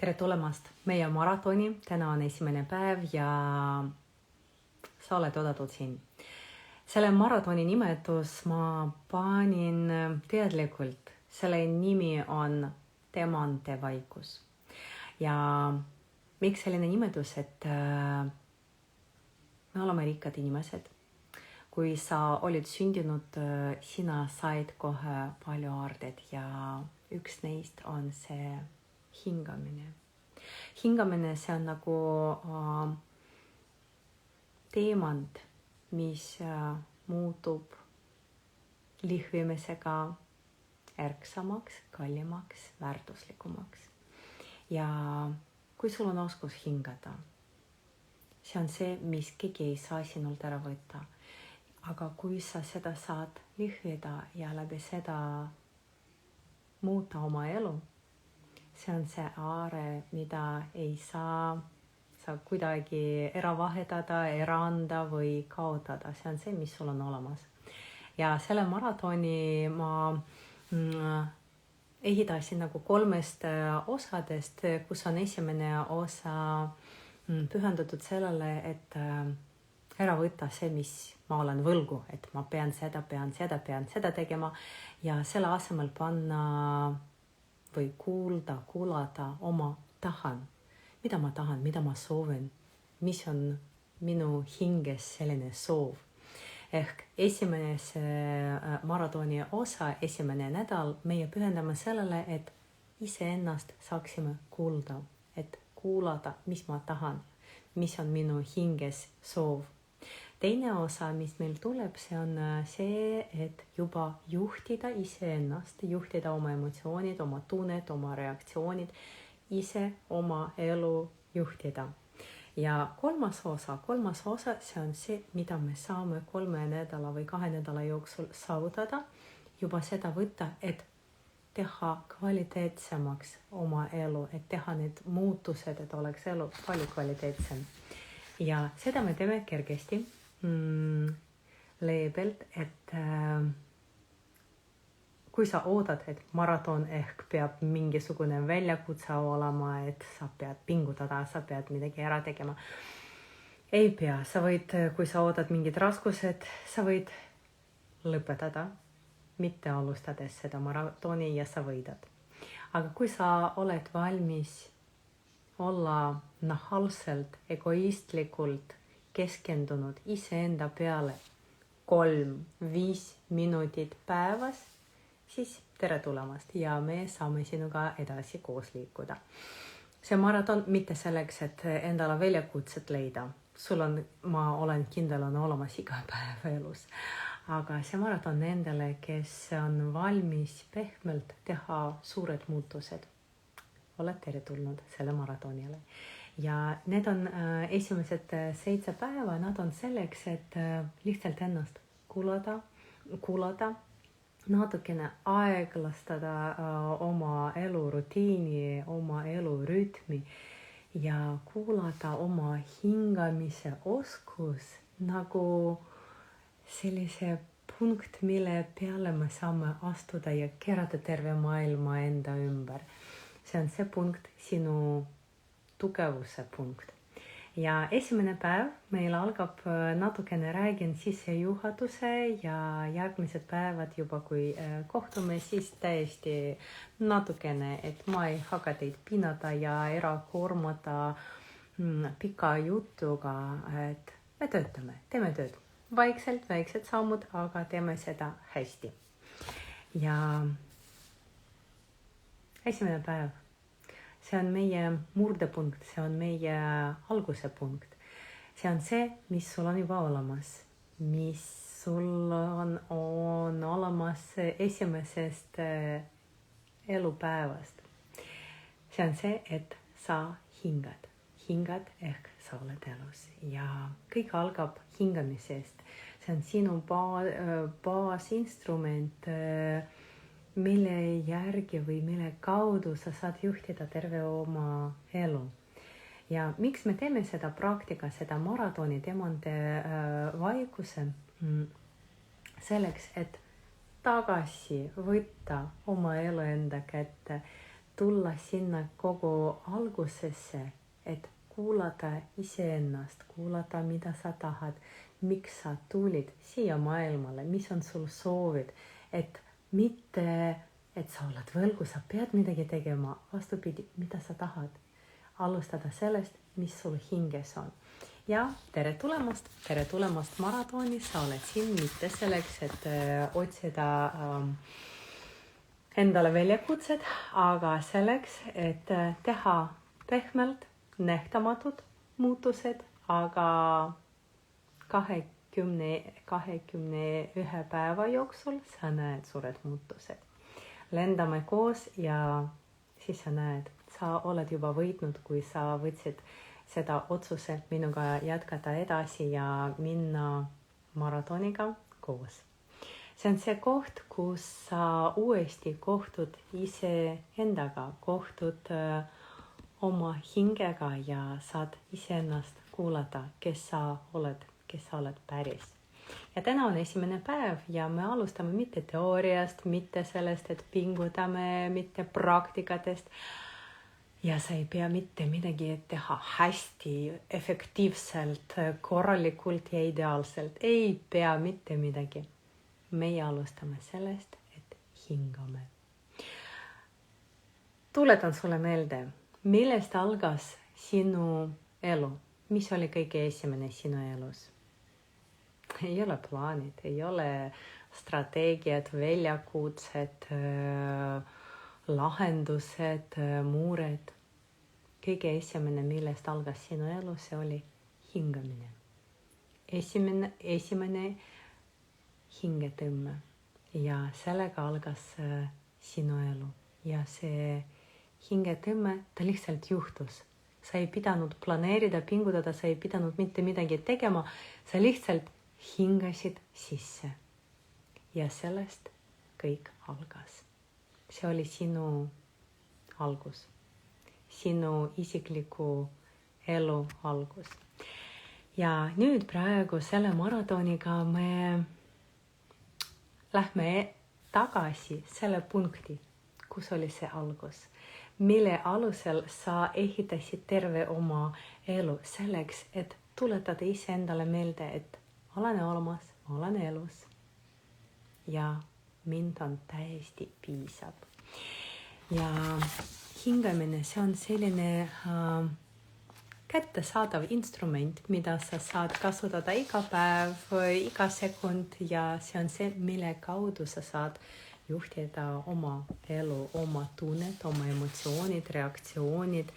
Tere tulemast meie maratoni. Täna on esimene päev ja sa oled oodatud siin. Selle maratoni nimetus ma panin teadlikult. Selle nimi on Temante vaikus. Ja miks selline nimetus, et me oleme rikkad inimesed. Kui sa olid sündinud, sina said kohe palju aardeid ja üks neist on see hingamine. Hingamine, see on nagu teemant, mis muutub lihvimisega ärksamaks, kallimaks, väärtuslikumaks. Ja kui sul on oskus hingata, see on see, mis keegi ei saa sinult ära võtta. Aga kui sa seda saad lihvida ja läbi seda muuta oma elu, see on see aare, mida ei saa kuidagi ära vahetada, ära anda või kaotada. See on see, mis sul on olemas. Ja selle maratoni ma ehitasin nagu 3 osadest, kus on esimene osa pühendatud sellele, et ära võtta see, mis ma olen võlgu, et ma pean seda tegema ja selle asemel panna või kuulata oma tahan, mida ma soovin, mis on minu hinges selline soov. Ehk esimese maratoni osa, esimene nädal meie pühendame sellele, et iseennast saaksime kuulda, et kuulata, mis ma tahan, mis on minu hinges soov. Teine osa, mis meil tuleb, see on see, et juba juhtida iseennast, juhtida oma emotsioonid, oma tunned, oma reaktsioonid, ise oma elu juhtida. Ja kolmas osa, see on see, mida me saame 3 nädala või 2 nädala jooksul saavutada, juba seda võtta, et teha kvaliteetsemaks oma elu, et teha need muutused, et oleks elu palju kvaliteetsem. Ja seda me teeme kergesti. Leebelt, et kui sa oodad, et maraton ehk peab mingisugune väljakutse olema, et sa pead pingutada, sa pead midagi ära tegema. Ei pea, sa võid, kui sa oodad mingid raskused, sa võid lõpetada, mitte alustades seda maratoni ja sa võidad. Aga kui sa oled valmis olla nahaalselt, egoistlikult keskendunud iseenda peale 3-5 minutit päevas, siis tere tulemast ja me saame sinuga edasi koos liikuda. See maraton mitte selleks, et endale väljakutset leida. Ma olen kindel, on olemas iga päev elus. Aga see maraton nendele, kes on valmis pehmelt teha suured muutused. Oled tere tulnud selle maratonile. Ja need on esimesed 7 päeva, nad on selleks, et lihtsalt ennast kuulata, natukene aeglastada oma elurutiini, oma elurütmi ja kuulata oma hingamise oskus nagu sellise punkt, mille peale me saame astuda ja keerata terve maailma enda ümber. See on see punkt, sinu tugevuse punkt. Ja esimene päev meil algab natukene räägin sissejuhatuse ja järgmised päevad juba kui kohtume, siis täiesti natukene, et ma ei hakka teid pinnata ja ära koormata pika jutuga, et me töötame, teeme tööd. Vaikselt, väiksed sammud, aga teeme seda hästi. Ja esimene päev. See on meie murdepunkt, see on meie alguse punkt. See on see, mis sul on juba olemas, mis sul on olemas esimesest elupäevast. See on see, et sa hingad ehk sa oled elus ja kõik algab hingamisest. See on sinu baasinstrument, mille järgi või mille kaudu sa saad juhtida terve oma elu. Ja miks me teeme seda praktika, seda maratoni Temante vaikuse? Selleks, et tagasi võtta oma elu enda kätte, tulla sinna kogu algusesse, et kuulata iseennast, kuulata, mida sa tahad, miks sa tulid siia maailmale, mis on sul soovid, et mitte, et sa oled võlgu, sa pead midagi tegema, vastupidi, mida sa tahad. Alustada sellest, mis sul hinges on. Ja tere tulemast maratoni, sa oled siin mitte selleks, et otsida endale väljakutsed, aga selleks, et teha pehmelt nähtamatud muutused, aga 21 päeva jooksul sa näed suured muutused. Lendame koos ja siis sa näed, sa oled juba võitnud, kui sa võtsid seda otsuse minuga jätkata edasi ja minna maratoniga koos. See on see koht, kus sa uuesti kohtud iseendaga, kohtud oma hingega ja saad iseennast kuulata, kes sa oled päris. Ja täna on esimene päev ja me alustame mitte teooriast, mitte sellest, et pingutame, mitte praktikatest. Ja sa ei pea mitte midagi teha hästi, efektiivselt, korralikult ja ideaalselt. Ei pea mitte midagi. Meie alustame sellest, et hingame. Tuletan sulle meelde, millest algas sinu elu? Mis oli kõige esimene sinu elus? Ei ole plaanid, ei ole strateegiad, väljakutsed, lahendused, muured. Kõige esimene, millest algas sinu elu, see oli hingamine. Esimene hingetõmme ja sellega algas sinu elu. Ja see hingetõmme, ta lihtsalt juhtus. Sa ei pidanud planeerida, pingutada, sa ei pidanud mitte midagi tegema. Sa lihtsalt hingasid sisse. Ja sellest kõik algas. See oli sinu algus, sinu isikliku elu algus. Ja nüüd praegu selle maratoniga me lähme tagasi selle punkti, kus oli see algus, mille alusel sa ehitasid terve oma elu selleks, et tuletada iseendale meelde, et olen olemas, olen elus ja mind on täiesti piisab. Ja hingamine, see on selline kättesaadav instrument, mida sa saad kasutada iga päev, iga sekund ja see on see, mille kaudu sa saad juhtida oma elu, oma tunnet, oma emotsioonid, reaktsioonid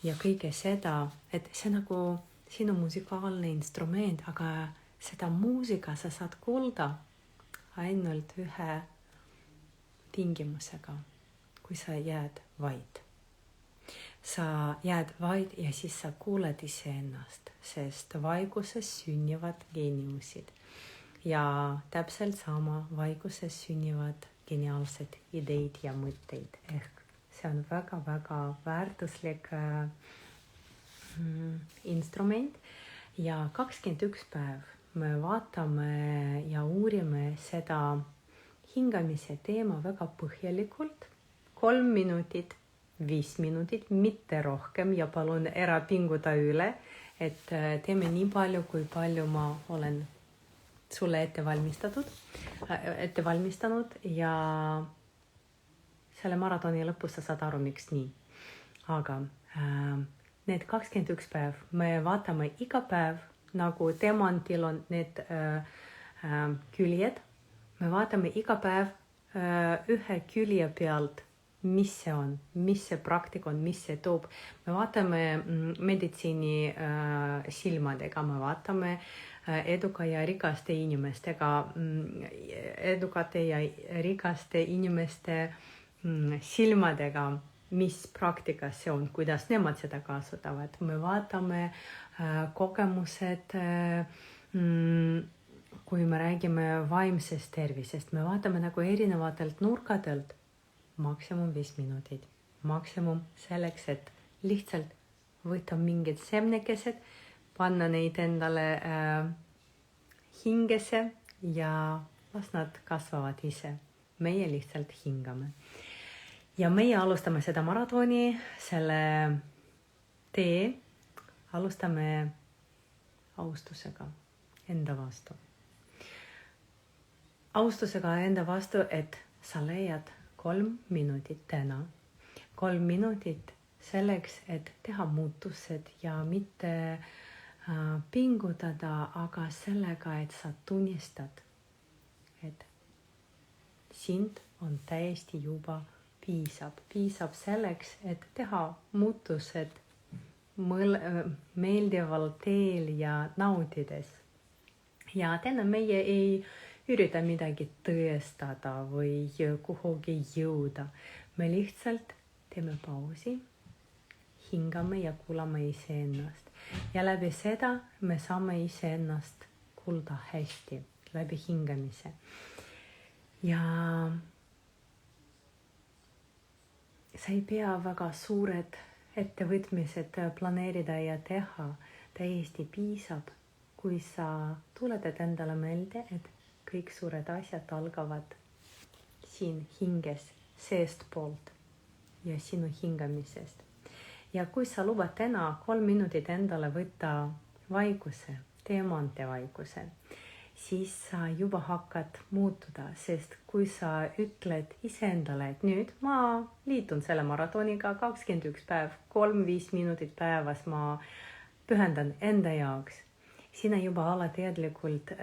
ja kõige seda, et see nagu sinu musikaalne instrument, aga seda muusika sa saad kuulda ainult ühe tingimusega, kui sa jääd vaid. Sa jääd vaid ja siis sa kuuled iseennast, sest vaikuses sünnivad geeniusid. Ja täpselt sama vaikuses sünnivad geniaalsed ideid ja mõtteid. Ehk see on väga-väga väärtuslik instrument. Ja 21 päev me vaatame ja uurime seda hingamise teema väga põhjalikult. 3 minutit, 5 minutit, mitte rohkem ja palun ära pinguta üle, et teeme nii palju, kui palju ma olen sulle ette valmistanud ja selle maratoni lõpus sa saad aru, miks nii. Aga need 21 päev me vaatame iga päev, nagu teemantil on need küljed. Me vaatame iga päev ühe külje pealt, mis see on, mis see praktika on, mis see toob. Me vaatame meditsiini silmadega, me vaatame edukate ja rikaste inimeste silmadega, mis praktika see on, kuidas nemad seda kasutavad. Me vaatame kogemused, kui me räägime vaimsest tervisest, me vaatame nagu erinevatelt nurkadelt. Maksimum 5 minutit. Maksimum selleks, et lihtsalt võtta mingid semnekesed, panna neid endale hingesse ja las nad kasvavad ise. Meie lihtsalt hingame. Ja meie alustame seda maratoni, selle tee alustame austusega enda vastu. Austusega enda vastu, et sa leiad 3 minutit täna. 3 minutit selleks, et teha muutused ja mitte pingutada, aga sellega, et sa tunnistad, et sind on täiesti juba piisab selleks, et teha muutused meeldival teel ja nautides. Ja täna meie ei ürita midagi tõestada või kuhugi jõuda. Me lihtsalt teeme pausi, hingame ja kuulame iseennast. Ja läbi seda me saame iseennast kuulda hästi, läbi hingamise. Ja sa ei pea väga suured ettevõtmised planeerida ja teha. Täiesti piisab, kui sa tuletad endale meelde, et kõik suured asjad algavad siin hinges seestpoolt ja sinu hingamisest. Ja kui sa lubad täna 3 minutit endale võtta vaikuse, teemante vaikuse, siis sa juba hakkad muutuda, sest kui sa ütled iseendale, et nüüd ma liitun selle maratoniga 21 päev, 3-5 minutit päevas ma pühendan enda jaoks, sina juba alateadlikult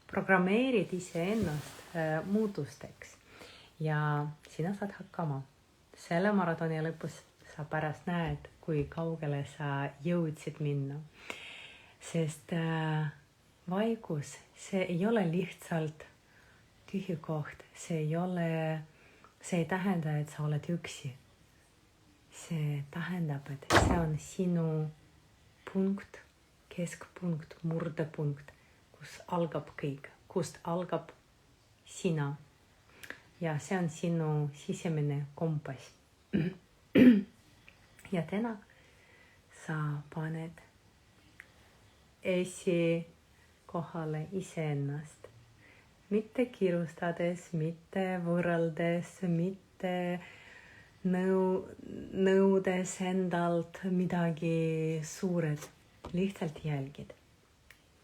programmeerid iseennast muutusteks ja sina saad hakkama. Selle maratoni lõpus sa pärast näed, kui kaugele sa jõudsid minna, sest vaikus, see ei ole lihtsalt tühi koht, see ei tähenda, et sa oled üksi. See tähendab, et see on sinu punkt, keskpunkt, murdepunkt, kus algab kõik, kust algab sina. Ja see on sinu sisemine kompass. Ja täna sa paned kohale iseennast. Mitte kirustades, mitte võrreldes, mitte nõudes endalt midagi suured. Lihtsalt jälgid.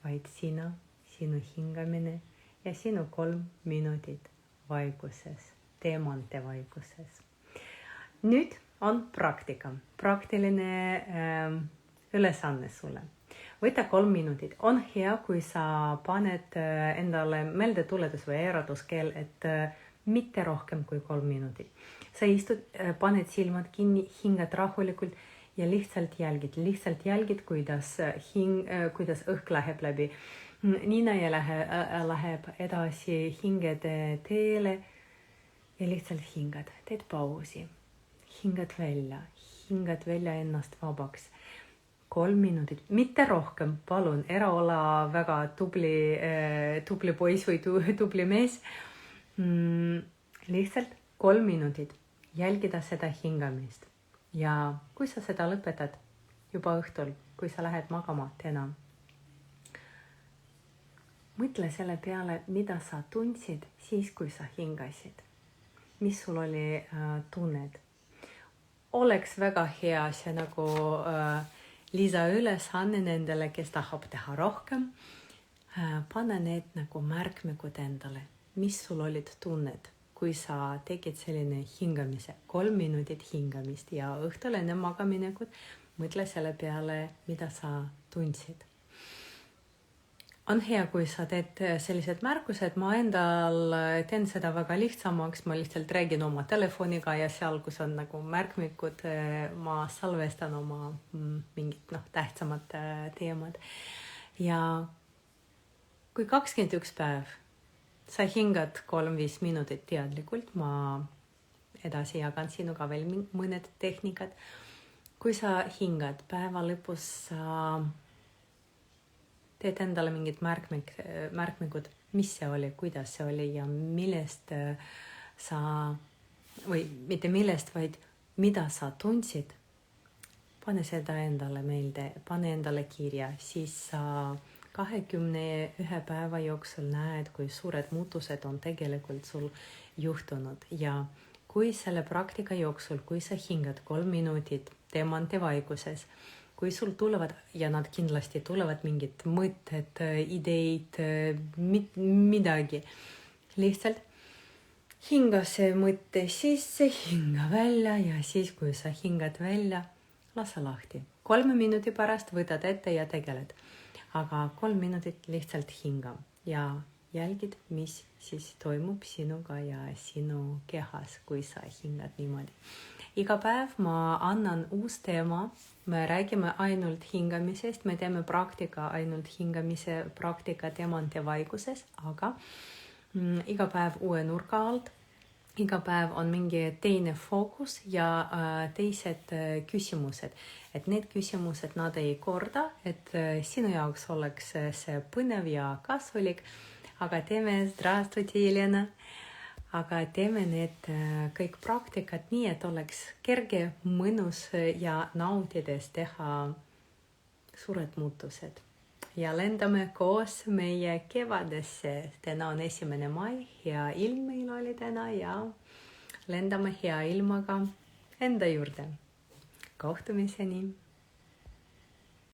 Vaid sina, sinu hingamine ja sinu 3 minutit vaikuses, teemante vaikuses. Nüüd on praktika. Praktiline ülesanne sulle. Võta 3 minutit. On hea, kui sa paned endale meeldetuletus või äratuskel, et mitte rohkem kui 3 minutit. Sa istud, paned silmad kinni, hingad rahulikult ja lihtsalt jälgid, kuidas õhk läheb läbi nina ja läheb edasi hingede teele ja lihtsalt hingad. Teed pausi. Hingad välja ennast vabaks. 3 minutit, mitte rohkem, palun, ära ole väga tubli poiss või tubli mees. Lihtsalt 3 minutit, jälgida seda hingamist. Ja kui sa seda lõpetad juba õhtul, kui sa lähed magama täna, mõtle selle peale, mida sa tundsid siis, kui sa hingasid. Mis sul oli tunned? Oleks väga hea see nagu lisa ülesanne nendele, kes tahab teha rohkem. Pane need nagu märkmikud endale. Mis sul olid tunned, kui sa tegid selline hingamise, 3 minutit hingamist ja õhtul enne magaminekut mõtle selle peale, mida sa tundsid. On hea, kui sa teed sellised märkused. Ma endal teen seda väga lihtsamaks. Ma lihtsalt räägin oma telefoniga ja seal, kus on nagu märkmikud, ma salvestan oma mingid tähtsamad teemad. Ja kui 21 päev sa hingad 3-5 minutit teadlikult, ma edasi jagan sinuga veel mõned tehnikad. Kui sa hingad päeva lõpus, sa teed endale mingid märkmikud, mis see oli, kuidas see oli ja millest sa, või mitte millest, vaid mida sa tundsid. Pane seda endale meelde, pane endale kirja, siis sa 21 päeva jooksul näed, kui suured muutused on tegelikult sul juhtunud. Ja kui selle praktika jooksul, kui sa hingad 3 minutit teemante vaikuses, kui sul tulevad, ja nad kindlasti tulevad mingid mõtted, ideid, midagi, lihtsalt hinga see mõte sisse, hinga välja ja siis, kui sa hingad välja, lase lahti. 3 minuti pärast võtad ette ja tegeled. Aga 3 minutit lihtsalt hinga ja jälgid, mis siis toimub sinuga ja sinu kehas, kui sa hingad niimoodi. Iga päev ma annan uus teema, me räägime ainult hingamisest, me teeme praktika ainult hingamise praktika teemante vaikuses, aga iga päev uue nurga alt, iga päev on mingi teine fookus ja teised küsimused. Et need küsimused nad ei korda, et sinu jaoks oleks see põnev ja kasulik, aga teeme, здравствуйте, Елена, aga teeme need kõik praktikad nii, et oleks kerge, mõnus ja nautides teha suured muutused. Ja lendame koos meie kevadesse. Täna on 1. mai, hea ilm meil oli täna ja lendame hea ilmaga enda juurde. Kohtumiseni!